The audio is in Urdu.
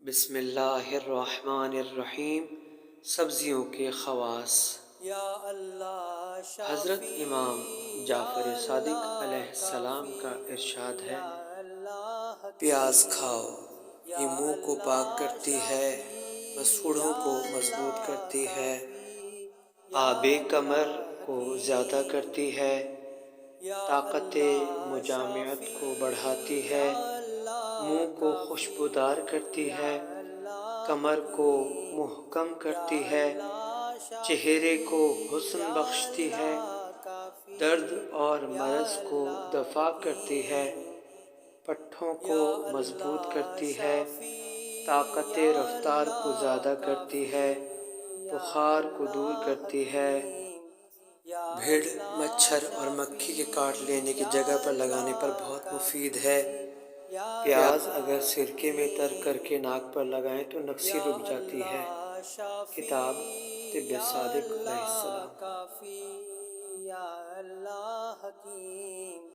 بسم اللہ الرحمن الرحیم۔ سبزیوں کے خواص۔ حضرت امام جعفر صادق علیہ السلام کا ارشاد ہے، پیاز کھاؤ، یہ منہ کو پاک کرتی ہے، مسوڑھوں کو مضبوط کرتی ہے، آب کمر کو زیادہ کرتی ہے، طاقت مجامعت کو بڑھاتی ہے، منہ کو خوشبودار کرتی ہے، کمر کو محکم کرتی ہے، چہرے کو حسن بخشتی ہے، درد اور مرض کو دفع کرتی ہے، پٹھوں کو مضبوط کرتی ہے، طاقت رفتار کو زیادہ کرتی ہے، بخار کو دور کرتی ہے، بھیڑ، مچھر اور مکھی کے کاٹ لینے کی جگہ پر لگانے پر بہت مفید ہے۔ پیاز اگر سرکے میں تر کر کے ناک پر لگائیں تو نکسی رک جاتی ہے۔ کتاب طب صادق علیہ السلام۔